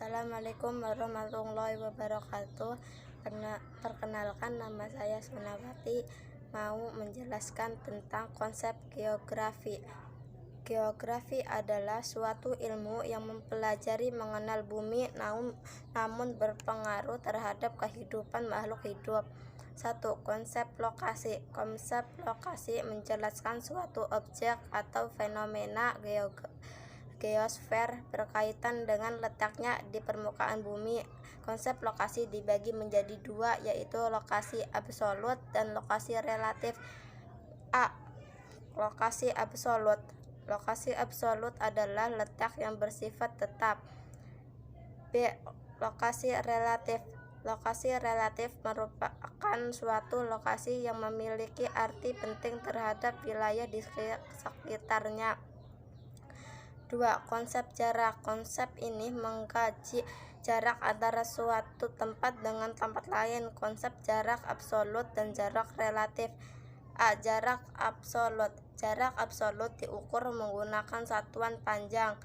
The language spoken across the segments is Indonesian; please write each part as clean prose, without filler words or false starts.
Assalamualaikum warahmatullahi wabarakatuh. Perkenalkan, nama saya Sunawati, mau menjelaskan tentang konsep geografi. Geografi adalah suatu ilmu yang mempelajari mengenal bumi namun berpengaruh terhadap kehidupan makhluk hidup. 1. Konsep lokasi. Konsep lokasi menjelaskan suatu objek atau fenomena geosfer berkaitan dengan letaknya di permukaan bumi. Konsep lokasi dibagi menjadi dua, yaitu lokasi absolut dan lokasi relatif. A. Lokasi absolut. Lokasi absolut adalah letak yang bersifat tetap. B. Lokasi relatif. Lokasi relatif merupakan suatu lokasi yang memiliki arti penting terhadap wilayah di sekitarnya. 2. Konsep jarak. Konsep ini mengkaji jarak antara suatu tempat dengan tempat lain. Konsep jarak absolut dan jarak relatif. A. Jarak absolut. Jarak absolut diukur menggunakan satuan panjang.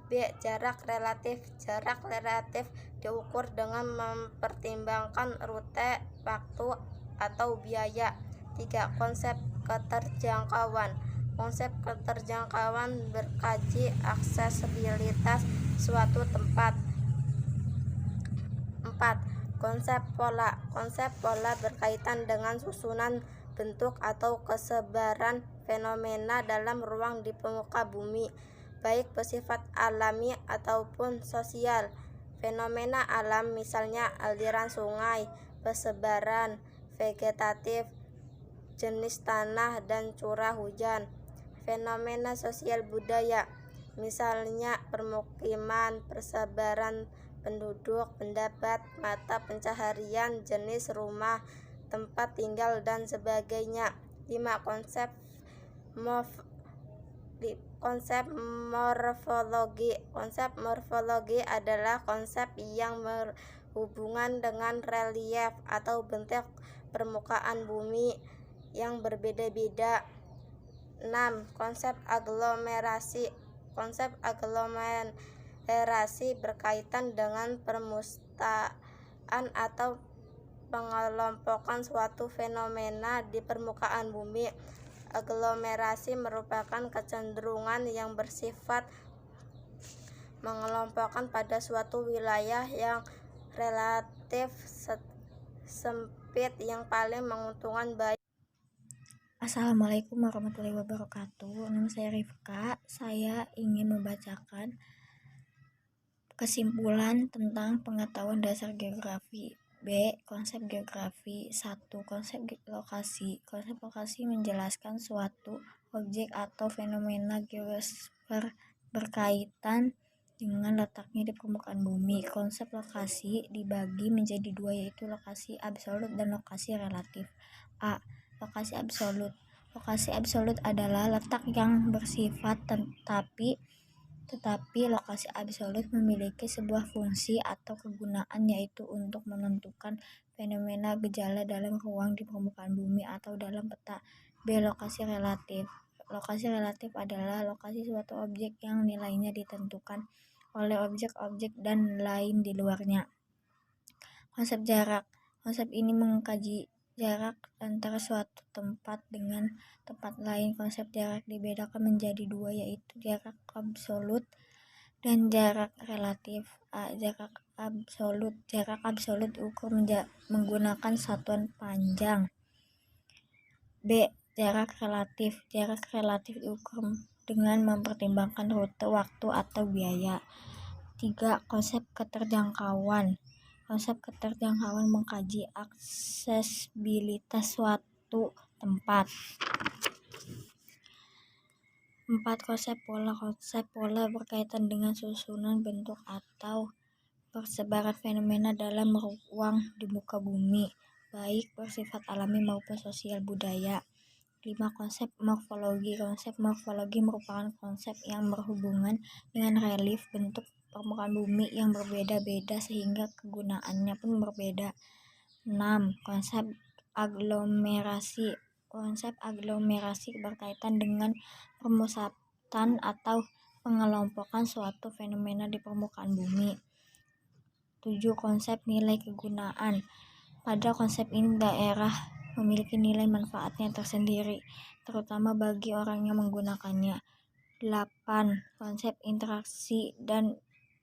B. Jarak relatif. Jarak relatif diukur dengan mempertimbangkan rute, waktu, atau biaya. 3. Konsep keterjangkauan. Konsep keterjangkauan berkaji aksesibilitas suatu tempat. 4. Konsep pola. Konsep pola berkaitan dengan susunan, bentuk, atau kesebaran fenomena dalam ruang di permukaan bumi, baik bersifat alami ataupun sosial. Fenomena alam misalnya aliran sungai, persebaran vegetatif, jenis tanah, dan curah hujan. Fenomena sosial budaya misalnya permukiman, persebaran penduduk, pendapat, mata pencaharian, jenis rumah, tempat tinggal, dan sebagainya. 5. Konsep morfologi. Konsep morfologi adalah konsep yang berhubungan dengan relief atau bentuk permukaan bumi yang berbeda-beda. 6. Konsep aglomerasi. Konsep aglomerasi berkaitan dengan permustaan atau pengelompokan suatu fenomena di permukaan bumi. Aglomerasi merupakan kecenderungan yang bersifat mengelompokkan pada suatu wilayah yang relatif sempit yang paling menguntungkan baik. Assalamualaikum warahmatullahi wabarakatuh. Nama saya Rifka. Saya ingin membacakan kesimpulan tentang pengetahuan dasar geografi. B. Konsep geografi. 1. Konsep lokasi. Konsep lokasi menjelaskan suatu objek atau fenomena geosfer berkaitan dengan letaknya di permukaan bumi. Konsep lokasi dibagi menjadi dua, yaitu lokasi absolut dan lokasi relatif. A. Lokasi absolut. Lokasi absolut adalah letak yang bersifat tetapi lokasi absolut memiliki sebuah fungsi atau kegunaan, yaitu untuk menentukan fenomena gejala dalam ruang di permukaan bumi atau dalam peta. B. Lokasi relatif. Lokasi relatif adalah lokasi suatu objek yang nilainya ditentukan oleh objek-objek dan lain di luarnya. Konsep jarak. Konsep ini mengkaji jarak antara suatu tempat dengan tempat lain. Konsep jarak dibedakan menjadi dua, yaitu jarak absolut dan jarak relatif. A. Jarak absolut. Jarak absolut diukur menggunakan satuan panjang. B. Jarak relatif. Jarak relatif diukur dengan mempertimbangkan rute, waktu, atau biaya. 3. Konsep keterjangkauan. Konsep keterjangkauan mengkaji aksesibilitas suatu tempat. 4. Konsep pola. Konsep pola berkaitan dengan susunan, bentuk, atau persebaran fenomena dalam ruang di muka bumi, baik bersifat alami maupun sosial budaya. 5. Konsep morfologi. Konsep morfologi merupakan konsep yang berhubungan dengan relief bentuk permukaan bumi yang berbeda-beda sehingga kegunaannya pun berbeda. 6. Konsep aglomerasi. Konsep aglomerasi berkaitan dengan permusatan atau pengelompokan suatu fenomena di permukaan bumi. 7. Konsep nilai kegunaan. Pada konsep ini daerah memiliki nilai manfaatnya tersendiri, terutama bagi orang yang menggunakannya. 8. Konsep interaksi dan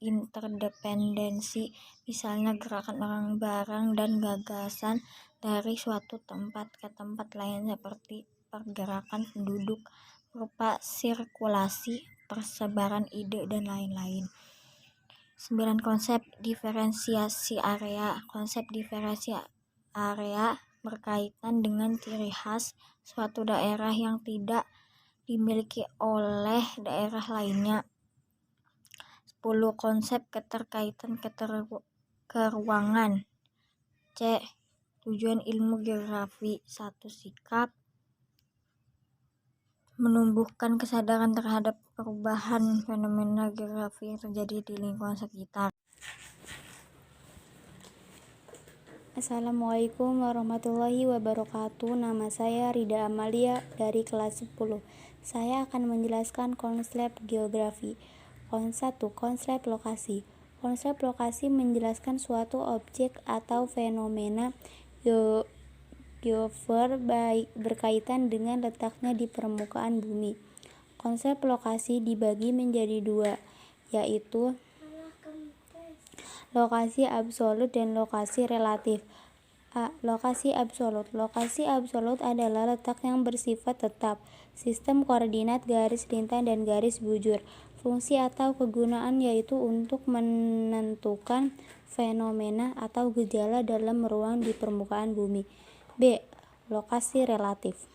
interdependensi, misalnya gerakan orang, barang, dan gagasan dari suatu tempat ke tempat lain seperti pergerakan penduduk berupa sirkulasi, persebaran ide, dan lain-lain. 9. Konsep diferensiasi area. Konsep diferensiasi area berkaitan dengan ciri khas suatu daerah yang tidak dimiliki oleh daerah lainnya. 10. Konsep keterkaitan keruangan. C. Tujuan ilmu geografi. 1. Sikap menumbuhkan kesadaran terhadap perubahan fenomena geografi yang terjadi di lingkungan sekitar. Assalamualaikum warahmatullahi wabarakatuh. Nama saya Rida Amalia dari kelas 10. Saya akan menjelaskan konsep geografi. 1. Konsep lokasi. Konsep lokasi menjelaskan suatu objek atau fenomena geofer berkaitan dengan letaknya di permukaan bumi. Konsep lokasi dibagi menjadi dua, yaitu lokasi absolut dan lokasi relatif. A. Lokasi absolut. Lokasi absolut adalah letak yang bersifat tetap, sistem koordinat garis lintang dan garis bujur. Fungsi atau kegunaan yaitu untuk menentukan fenomena atau gejala dalam ruang di permukaan bumi. B. Lokasi relatif.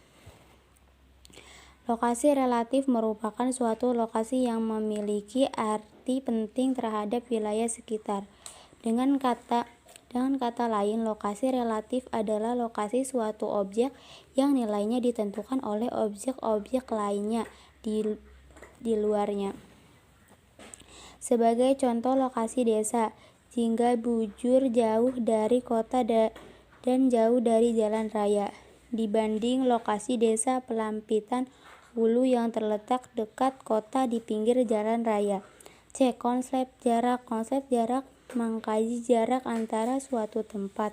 Lokasi relatif merupakan suatu lokasi yang memiliki arti penting terhadap wilayah sekitar. Dengan kata lain, lokasi relatif adalah lokasi suatu objek yang nilainya ditentukan oleh objek-objek lainnya di luarnya. Sebagai contoh, lokasi desa, jika bujur jauh dari kota dan jauh dari jalan raya, dibanding lokasi desa Pelampitan Hulu yang terletak dekat kota di pinggir jalan raya. C. Konsep jarak. Konsep jarak mengkaji jarak antara suatu tempat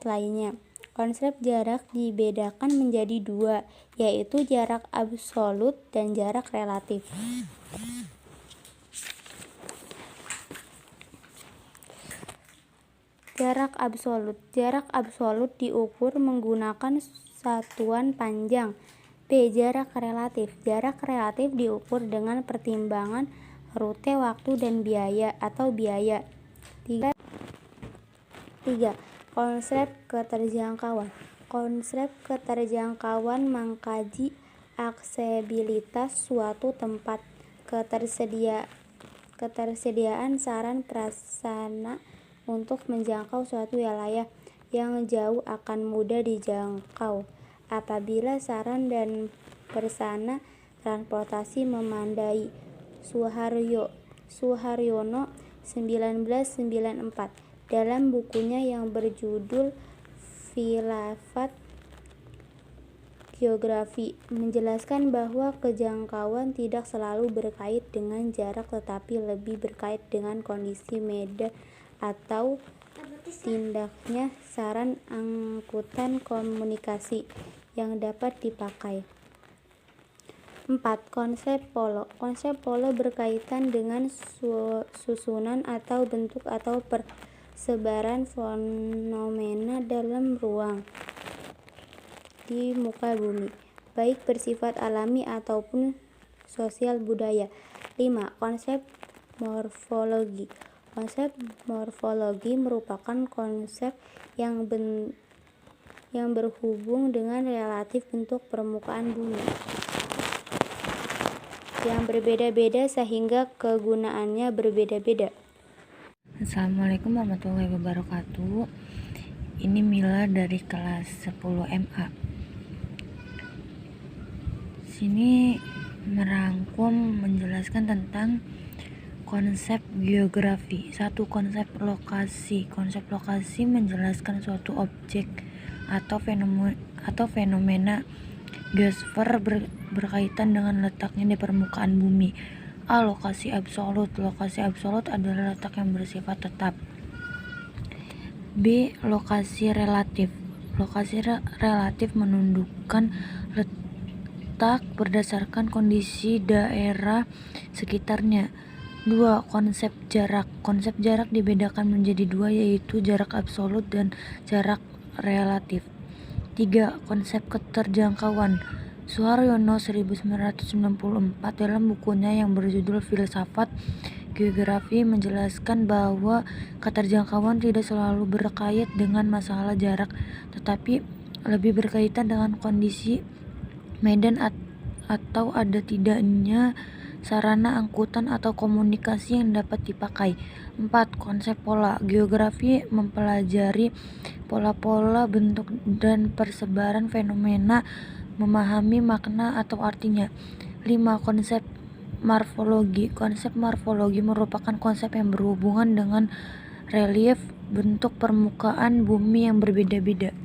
lainnya. Konsep jarak dibedakan menjadi dua, yaitu jarak absolut dan jarak relatif. Jarak absolut. Jarak absolut diukur menggunakan satuan panjang. B. Jarak relatif. Jarak relatif diukur dengan pertimbangan rute, waktu, dan biaya atau biaya. 3. Konsep keterjangkauan. Konsep keterjangkauan mengkaji aksesibilitas suatu tempat, ketersediaan sarana prasarana untuk menjangkau suatu wilayah yang jauh akan mudah dijangkau apabila sarana dan prasarana transportasi memadai. Suharyono 1994 dalam bukunya yang berjudul Filsafat Geografi menjelaskan bahwa kejangkauan tidak selalu berkait dengan jarak tetapi lebih berkait dengan kondisi medan atau tindaknya sarana angkutan komunikasi yang dapat dipakai. 4. Konsep polo. Konsep polo berkaitan dengan susunan atau bentuk atau persebaran fenomena dalam ruang di muka bumi, baik bersifat alami ataupun sosial budaya. 5. Konsep morfologi. Konsep morfologi merupakan konsep yang berhubung dengan relatif bentuk permukaan bumi yang berbeda-beda sehingga kegunaannya berbeda-beda. Assalamualaikum warahmatullahi wabarakatuh. Ini Mila dari kelas 10 MA. Sini merangkum menjelaskan tentang konsep geografi. 1. Konsep lokasi. Konsep lokasi menjelaskan suatu objek atau fenomena geosfer berkaitan dengan letaknya di permukaan bumi. A. Lokasi absolut. Lokasi absolut adalah letak yang bersifat tetap. B. Lokasi relatif. Lokasi relatif menunjukkan letak berdasarkan kondisi daerah sekitarnya. 2. Konsep jarak. Konsep jarak dibedakan menjadi dua, yaitu jarak absolut dan jarak relatif. 3. Konsep keterjangkauan. Suharyono 1994 dalam bukunya yang berjudul Filsafat Geografi menjelaskan bahwa keterjangkauan tidak selalu berkait dengan masalah jarak, tetapi lebih berkaitan dengan kondisi medan atau ada tidaknya sarana angkutan atau komunikasi yang dapat dipakai. 4. Konsep pola. Geografi mempelajari pola-pola bentuk dan persebaran fenomena, memahami makna atau artinya. 5. Konsep morfologi. Konsep morfologi merupakan konsep yang berhubungan dengan relief bentuk permukaan bumi yang berbeda-beda.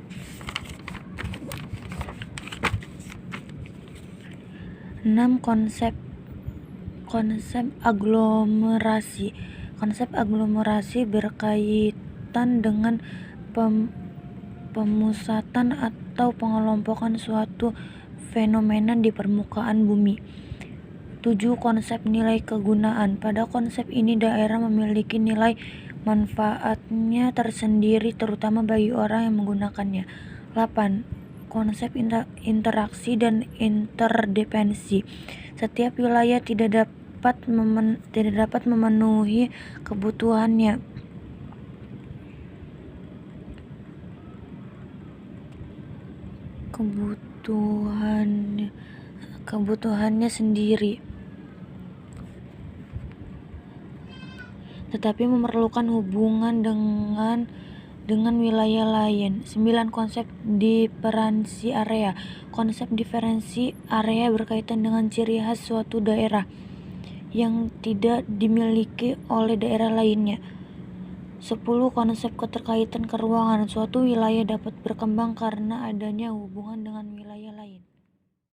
6. Konsep aglomerasi. Konsep aglomerasi berkaitan dengan pemusatan atau pengelompokan suatu fenomena di permukaan bumi. 7. Konsep nilai kegunaan. Pada konsep ini daerah memiliki nilai manfaatnya tersendiri, terutama bagi orang yang menggunakannya. 8. Konsep interaksi dan interdependensi. Setiap wilayah tidak dapat memenuhi kebutuhannya sendiri, tetapi memerlukan hubungan dengan wilayah lain. 9. Konsep diferensi area. Konsep diferensi area berkaitan dengan ciri khas suatu daerah yang tidak dimiliki oleh daerah lainnya. 10. Konsep keterkaitan keruangan. Suatu wilayah dapat berkembang karena adanya hubungan dengan wilayah lain.